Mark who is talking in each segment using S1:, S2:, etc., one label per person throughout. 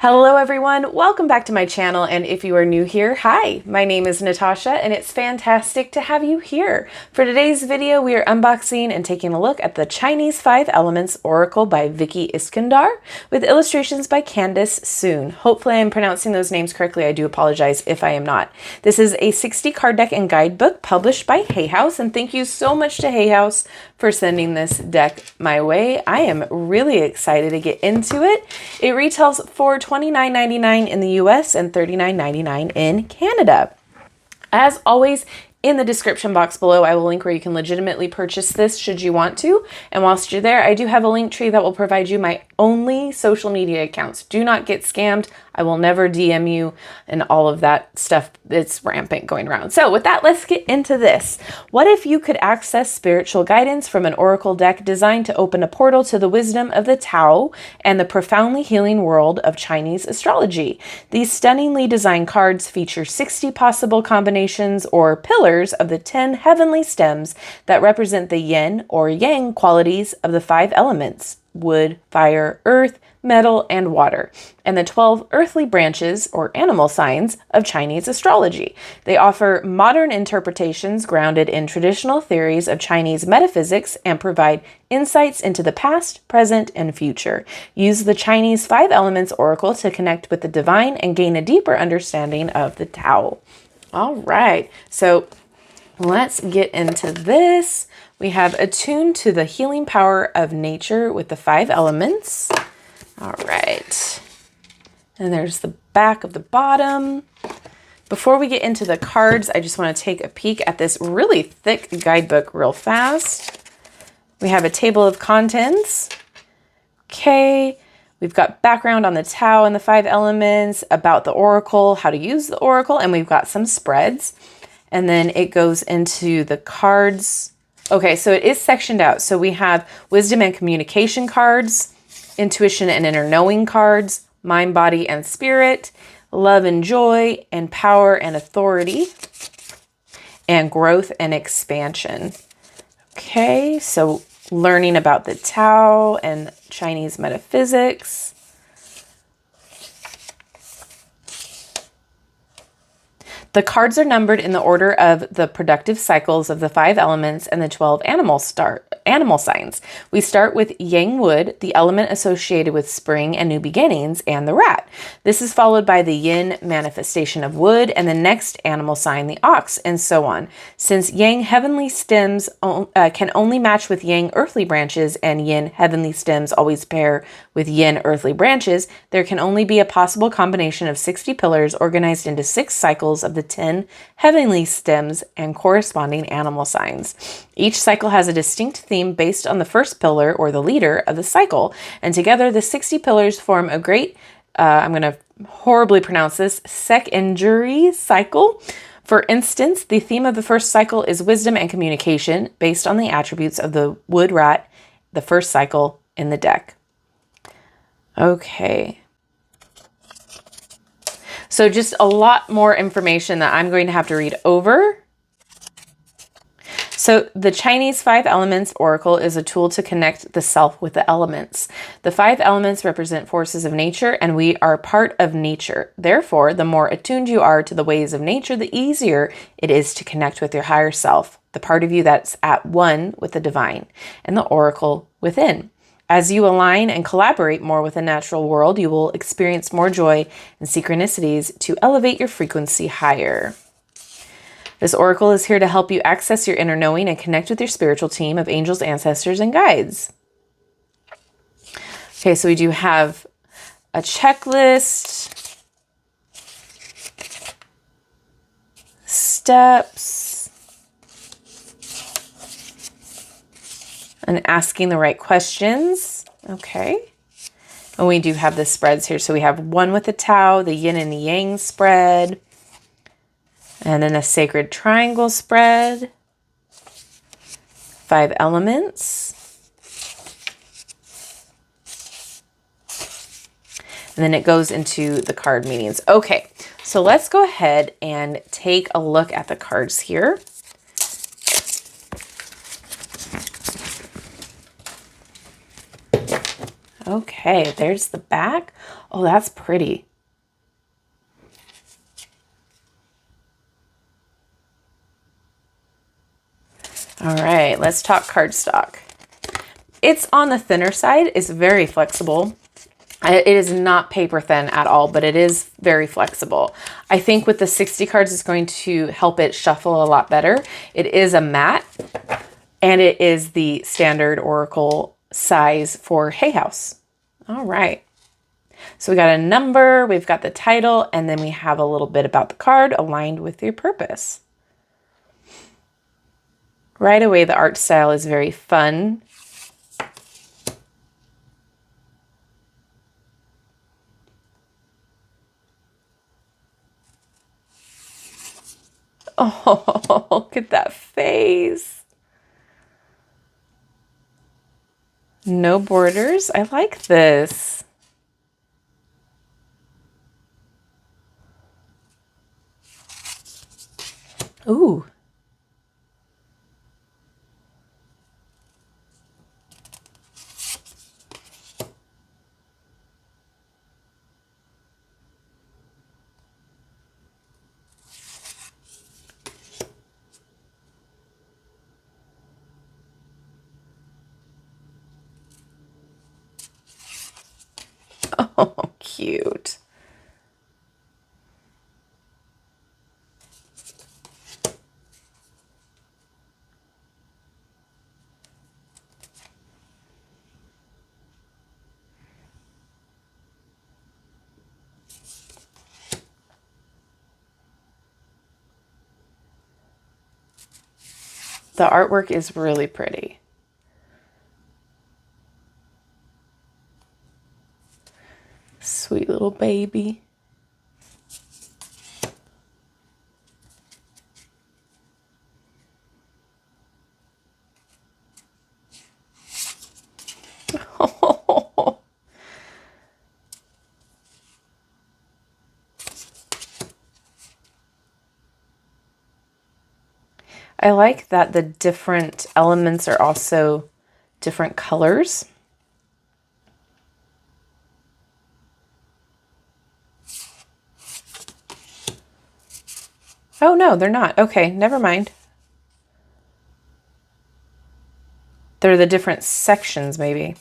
S1: Hello everyone, welcome back to my channel, and if you are new here, hi, my name is Natasha and it's fantastic to have you here. For today's video, we are unboxing and taking a look at the Chinese 5 Elements Oracle by Vicki Iskandar with illustrations by Candice Soon. Hopefully I'm pronouncing those names correctly. I do apologize if I am not. This is a 60 card deck and guidebook published by Hay House, and thank you so much to Hay House for sending this deck my way. I am really excited to get into it. It retails for $29.99 in the US and $39.99 in Canada. As always, in the description box below, I will link where you can legitimately purchase this should you want to. And whilst you're there, I do have a link tree that will provide you my only social media accounts. Do not get scammed. I will never DM you and all of that stuff. It's rampant going around. So with that, let's get into this. What if you could access spiritual guidance from an oracle deck designed to open a portal to the wisdom of the Tao and the profoundly healing world of Chinese astrology? These stunningly designed cards feature 60 possible combinations or pillars of the 10 heavenly stems that represent the yin or yang qualities of the 5 elements: wood, fire, earth, metal, and water, and the 12 earthly branches or animal signs of Chinese astrology. They offer modern interpretations grounded in traditional theories of Chinese metaphysics and provide insights into the past, present, and future. Use the Chinese 5 Elements Oracle to connect with the divine and gain a deeper understanding of the Tao. All right, so let's get into this. We have attuned to the healing power of nature with the 5 elements. All right. And there's the back of the bottom. Before we get into the cards, I just want to take a peek at this really thick guidebook real fast. We have a table of contents. Okay. We've got background on the Tao and the 5 elements, about the oracle, how to use the oracle, and we've got some spreads. And then it goes into the cards. Okay, so it is sectioned out. So we have wisdom and communication cards, intuition and inner knowing cards, mind, body, and spirit, love and joy, and power and authority, and growth and expansion. Okay, so learning about the Tao and Chinese metaphysics. The cards are numbered in the order of the productive cycles of the 5 elements and the 12 animal signs. We start with Yang Wood, the element associated with spring and new beginnings, and the rat. This is followed by the Yin manifestation of wood and the next animal sign, the ox, and so on. Since Yang heavenly stems can only match with Yang earthly branches and Yin heavenly stems always pair with Yin earthly branches, there can only be a possible combination of 60 pillars organized into 6 cycles of the 10 heavenly stems and corresponding animal signs. Each cycle has a distinct theme based on the first pillar or the leader of the cycle, and together the 60 pillars form a great, I'm going to horribly pronounce this, secondary cycle. For instance, the theme of the first cycle is wisdom and communication based on the attributes of the wood rat, the first cycle in the deck. Okay. So just a lot more information that I'm going to have to read over. So the Chinese 5 Elements Oracle is a tool to connect the self with the elements. The 5 elements represent forces of nature, and we are part of nature. Therefore, the more attuned you are to the ways of nature, the easier it is to connect with your higher self, the part of you that's at one with the divine, and the oracle within. As you align and collaborate more with the natural world, you will experience more joy and synchronicities to elevate your frequency higher. This oracle is here to help you access your inner knowing and connect with your spiritual team of angels, ancestors, and guides. Okay, so we do have a checklist, steps, and asking the right questions. Okay. And we do have the spreads here. So we have one with the Tao, the yin and the yang spread, and then a sacred triangle spread, 5 elements. And then it goes into the card meanings. Okay, so let's go ahead and take a look at the cards here. Okay, there's the back. Oh, that's pretty. All right, let's talk cardstock. It's on the thinner side. It's very flexible. It is not paper thin at all, but it is very flexible. I think with the 60 cards, it's going to help it shuffle a lot better. It is a matte, and it is the standard Oracle size for Hay House. All right. So we got a number, we've got the title, and then we have a little bit about the card aligned with your purpose. Right away, the art style is very fun. Oh, look at that face. No borders. I like this. Ooh. Oh, cute. The artwork is really pretty. Sweet little baby. I like that the different elements are also different colors. Oh no, they're not. Okay, never mind. They're the different sections, maybe.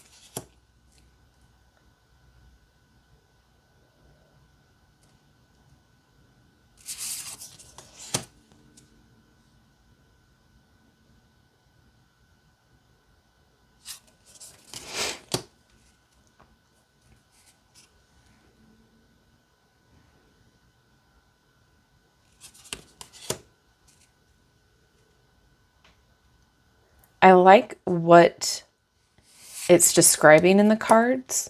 S1: I like what it's describing in the cards.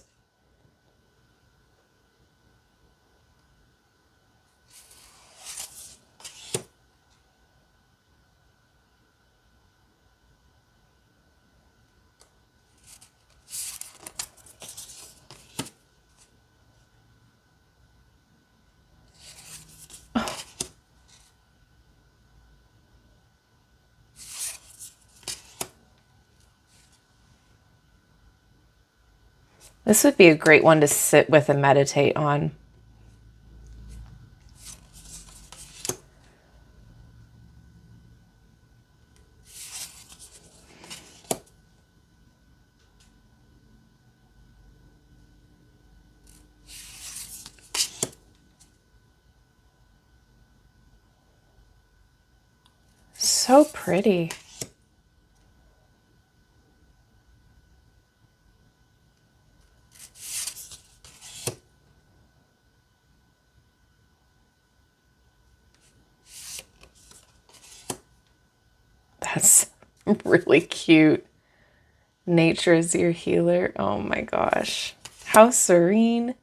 S1: This would be a great one to sit with and meditate on. So pretty. That's really cute. Nature is your healer. Oh my gosh. How serene.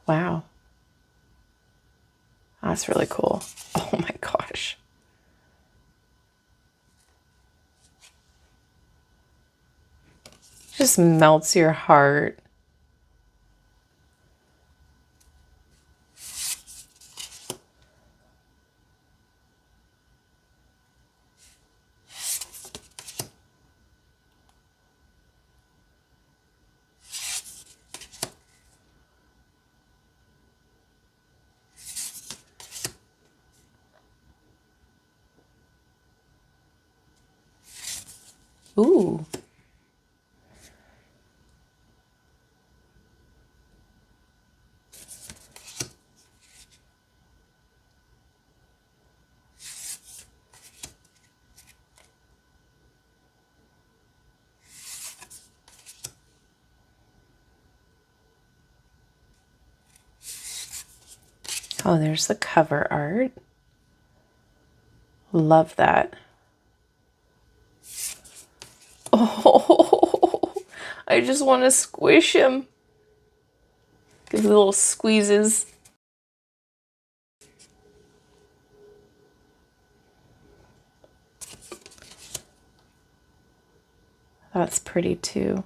S1: Wow. That's really cool. Oh my gosh. Just melts your heart. Ooh. Oh, there's the cover art. Love that. Oh, I just want to squish him. Give little squeezes. That's pretty too.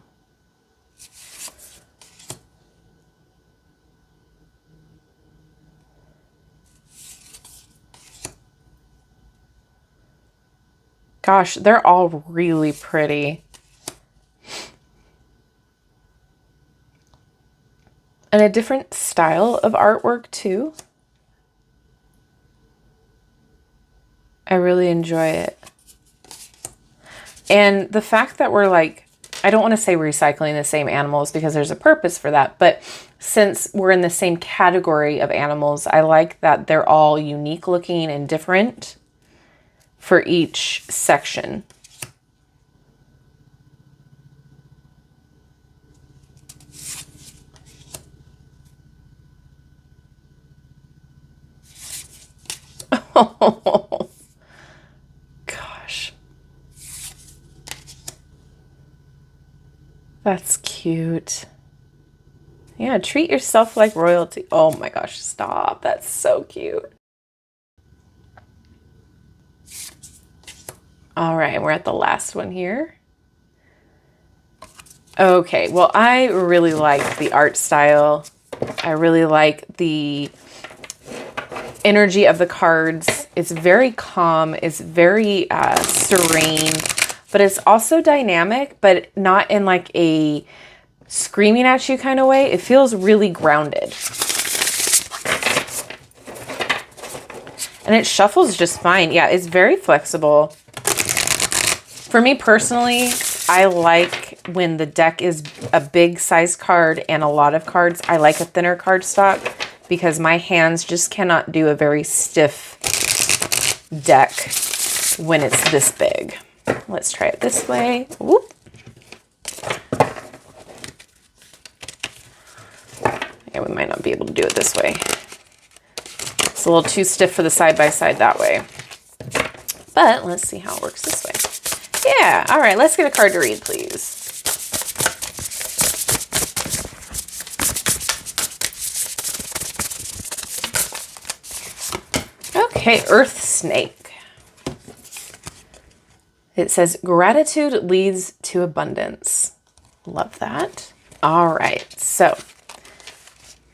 S1: Gosh, they're all really pretty. And a different style of artwork too. I really enjoy it. And the fact that we're like, I don't want to say recycling the same animals because there's a purpose for that, but since we're in the same category of animals, I like that they're all unique looking and different for each section. Oh, gosh. That's cute. Yeah, treat yourself like royalty. Oh my gosh, stop. That's so cute. All right, we're at the last one here. Okay, well, I really like the art style. I really like the energy of the cards. It's very calm. It's very serene, but it's also dynamic, but not in like a screaming at you kind of way. It feels really grounded. And it shuffles just fine. Yeah, it's very flexible. For me personally, I like when the deck is a big size card and a lot of cards. I like a thinner card stock because my hands just cannot do a very stiff deck when it's this big. Let's try it this way. Whoop. Yeah, we might not be able to do it this way. It's a little too stiff for the side-by-side that way. But let's see how it works this way. Yeah, all right, let's get a card to read, please. Okay, Earth Snake. It says, gratitude leads to abundance. Love that. All right, so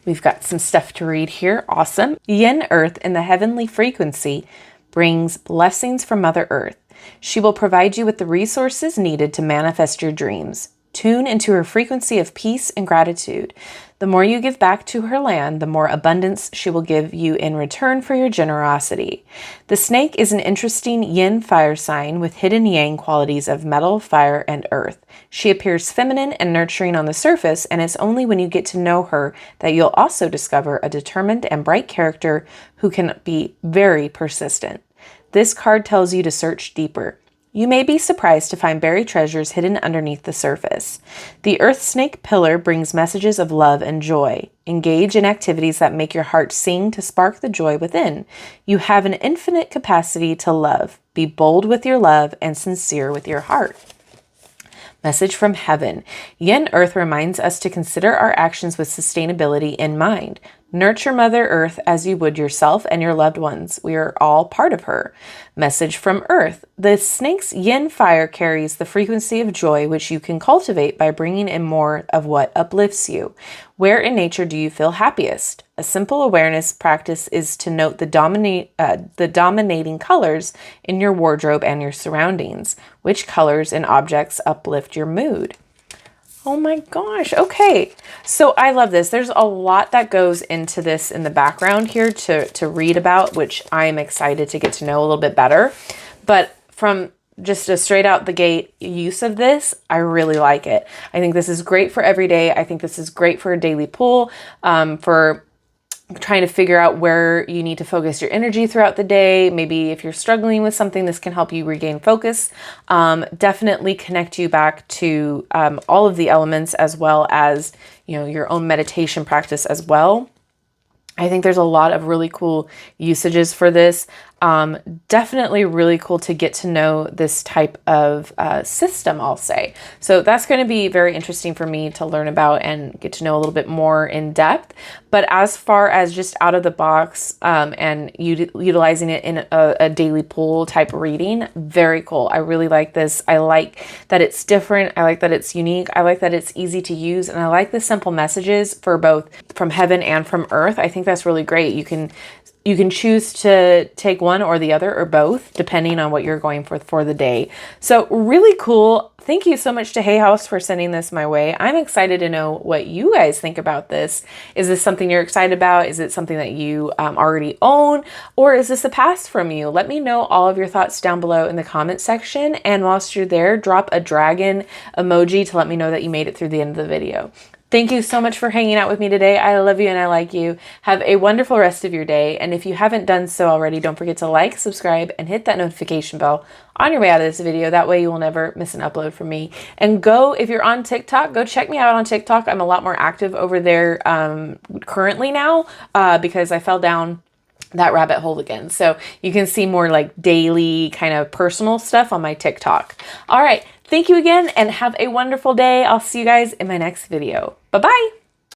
S1: we've got some stuff to read here. Awesome. Yin Earth in the heavenly frequency brings blessings from Mother Earth. She will provide you with the resources needed to manifest your dreams. Tune into her frequency of peace and gratitude. The more you give back to her land, the more abundance she will give you in return for your generosity. The snake is an interesting yin fire sign with hidden yang qualities of metal, fire, and earth. She appears feminine and nurturing on the surface, and it's only when you get to know her that you'll also discover a determined and bright character who can be very persistent. This card tells you to search deeper. You may be surprised to find buried treasures hidden underneath the surface. The Earth Snake Pillar brings messages of love and joy. Engage in activities that make your heart sing to spark the joy within. You have an infinite capacity to love. Be bold with your love and sincere with your heart. Message from heaven. Yin Earth reminds us to consider our actions with sustainability in mind. Nurture Mother Earth as you would yourself and your loved ones. We are all part of her. Message from Earth. The snake's yin fire carries the frequency of joy, which you can cultivate by bringing in more of what uplifts you. Where in nature do you feel happiest? A simple awareness practice is to note the dominating colors in your wardrobe and your surroundings. Which colors and objects uplift your mood? Oh my gosh. Okay. So I love this. There's a lot that goes into this in the background here to read about, which I'm excited to get to know a little bit better. But from just a straight out the gate use of this, I really like it. I think this is great for every day. I think this is great for a daily pull, for trying to figure out where you need to focus your energy throughout the day. Maybe if you're struggling with something, this can help you regain focus. Definitely connect you back to all of the elements, as well as, you know, your own meditation practice as well. I think there's a lot of really cool usages for this. Definitely really cool to get to know this type of system, I'll say. So that's going to be very interesting for me to learn about and get to know a little bit more in depth. But as far as just out of the box and utilizing it in a daily pull type reading, very cool. I really like this. I like that it's different. I like that it's unique. I like that it's easy to use. And I like the simple messages for both from heaven and from earth. I think that's really great. You can choose to take one or the other or both, depending on what you're going for the day. So really cool. Thank you so much to Hay House for sending this my way. I'm excited to know what you guys think about this. Is this something you're excited about? Is it something that you already own? Or is this a pass from you? Let me know all of your thoughts down below in the comment section. And whilst you're there, drop a dragon emoji to let me know that you made it through the end of the video. Thank you so much for hanging out with me today. I love you and I like you. Have a wonderful rest of your day. And if you haven't done so already, don't forget to like, subscribe, and hit that notification bell on your way out of this video. That way you will never miss an upload from me. And if you're on TikTok, go check me out on TikTok. I'm a lot more active over there currently now because I fell down that rabbit hole again. So you can see more like daily kind of personal stuff on my TikTok. All right. Thank you again and have a wonderful day. I'll see you guys in my next video. Bye-bye.